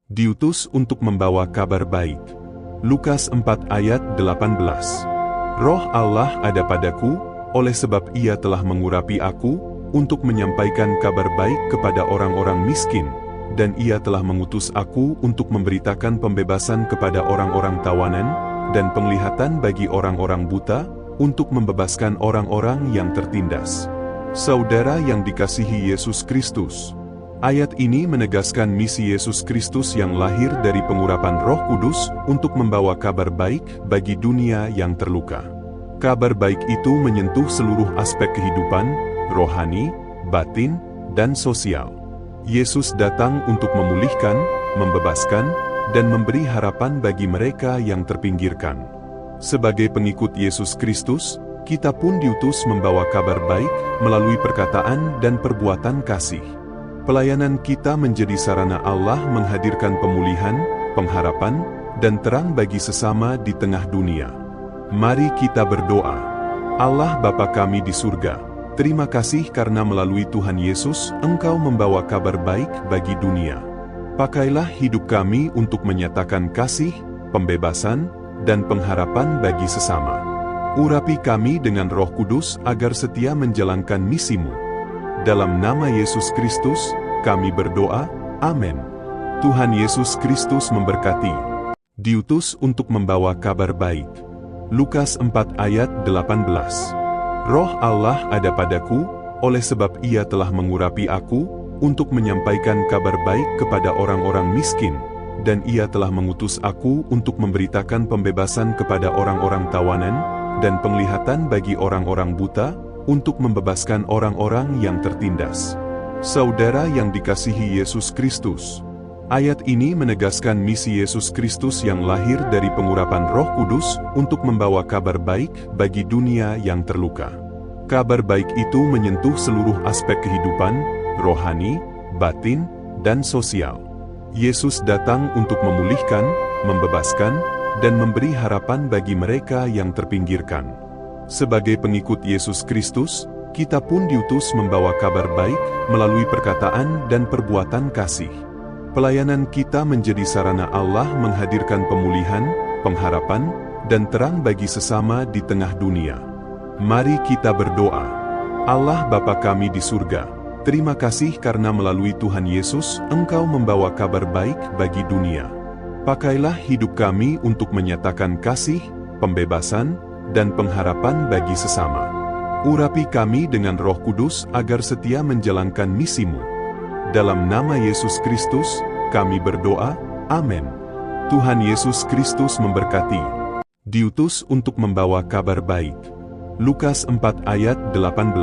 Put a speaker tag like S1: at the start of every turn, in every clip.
S1: Diutus untuk membawa kabar baik. Lukas 4 ayat 18. Roh Allah ada padaku, oleh sebab Ia telah mengurapi aku, untuk menyampaikan kabar baik kepada orang-orang miskin, dan Ia telah mengutus aku untuk memberitakan pembebasan kepada orang-orang tawanan, dan penglihatan bagi orang-orang buta, untuk membebaskan orang-orang yang tertindas. Saudara yang dikasihi Yesus Kristus, ayat ini menegaskan misi Yesus Kristus yang lahir dari pengurapan Roh Kudus untuk membawa kabar baik bagi dunia yang terluka. Kabar baik itu menyentuh seluruh aspek kehidupan, rohani, batin, dan sosial. Yesus datang untuk memulihkan, membebaskan, dan memberi harapan bagi mereka yang terpinggirkan. Sebagai pengikut Yesus Kristus, kita pun diutus membawa kabar baik melalui perkataan dan perbuatan kasih. Pelayanan kita menjadi sarana Allah menghadirkan pemulihan, pengharapan, dan terang bagi sesama di tengah dunia. Mari kita berdoa. Allah Bapa kami di surga, terima kasih karena melalui Tuhan Yesus, Engkau membawa kabar baik bagi dunia. Pakailah hidup kami untuk menyatakan kasih, pembebasan, dan pengharapan bagi sesama. Urapi kami dengan Roh Kudus agar setia menjalankan misi-Mu. Dalam nama Yesus Kristus, kami berdoa, amin. Tuhan Yesus Kristus memberkati. Diutus untuk membawa kabar baik. Lukas 4 ayat 18. Roh Allah ada padaku, oleh sebab Ia telah mengurapi aku, untuk menyampaikan kabar baik kepada orang-orang miskin, dan Ia telah mengutus aku untuk memberitakan pembebasan kepada orang-orang tawanan, dan penglihatan bagi orang-orang buta, untuk membebaskan orang-orang yang tertindas. Saudara yang dikasihi Yesus Kristus, ayat ini menegaskan misi Yesus Kristus yang lahir dari pengurapan Roh Kudus untuk membawa kabar baik bagi dunia yang terluka. Kabar baik itu menyentuh seluruh aspek kehidupan, rohani, batin, dan sosial. Yesus datang untuk memulihkan, membebaskan, dan memberi harapan bagi mereka yang terpinggirkan. Sebagai pengikut Yesus Kristus, kita pun diutus membawa kabar baik melalui perkataan dan perbuatan kasih. Pelayanan kita menjadi sarana Allah menghadirkan pemulihan, pengharapan, dan terang bagi sesama di tengah dunia. Mari kita berdoa. Allah Bapa kami di surga, terima kasih karena melalui Tuhan Yesus, Engkau membawa kabar baik bagi dunia. Pakailah hidup kami untuk menyatakan kasih, pembebasan, dan pengharapan bagi sesama. Urapi kami dengan Roh Kudus agar setia menjalankan misi-Mu. Dalam nama Yesus Kristus, kami berdoa, amin. Tuhan Yesus Kristus memberkati. Diutus untuk membawa kabar baik. Lukas 4 ayat 18.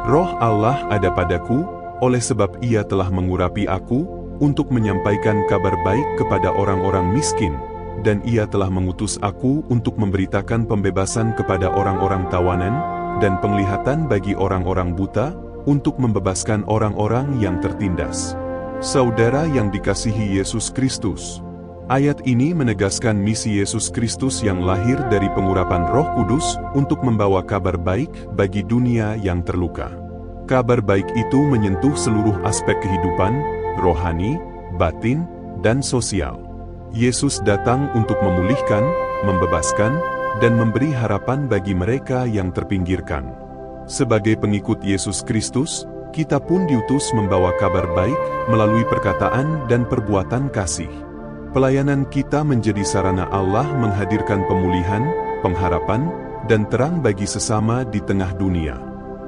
S1: Roh Allah ada padaku, oleh sebab Ia telah mengurapi aku, untuk menyampaikan kabar baik kepada orang-orang miskin, dan Ia telah mengutus aku untuk memberitakan pembebasan kepada orang-orang tawanan, dan penglihatan bagi orang-orang buta, untuk membebaskan orang-orang yang tertindas. Saudara yang dikasihi Yesus Kristus, ayat ini menegaskan misi Yesus Kristus yang lahir dari pengurapan Roh Kudus untuk membawa kabar baik bagi dunia yang terluka. Kabar baik itu menyentuh seluruh aspek kehidupan, rohani, batin, dan sosial. Yesus datang untuk memulihkan, membebaskan, dan memberi harapan bagi mereka yang terpinggirkan. Sebagai pengikut Yesus Kristus, kita pun diutus membawa kabar baik melalui perkataan dan perbuatan kasih. Pelayanan kita menjadi sarana Allah menghadirkan pemulihan, pengharapan, dan terang bagi sesama di tengah dunia.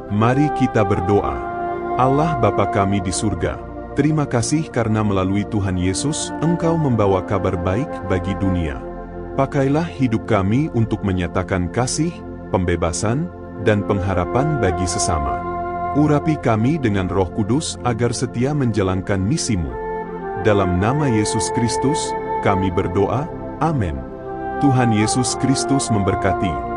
S1: Mari kita berdoa. Allah Bapa kami di surga, terima kasih karena melalui Tuhan Yesus, Engkau membawa kabar baik bagi dunia. Pakailah hidup kami untuk menyatakan kasih, pembebasan, dan pengharapan bagi sesama. Urapi kami dengan Roh Kudus agar setia menjalankan misi-Mu. Dalam nama Yesus Kristus, kami berdoa, amin. Tuhan Yesus Kristus memberkati.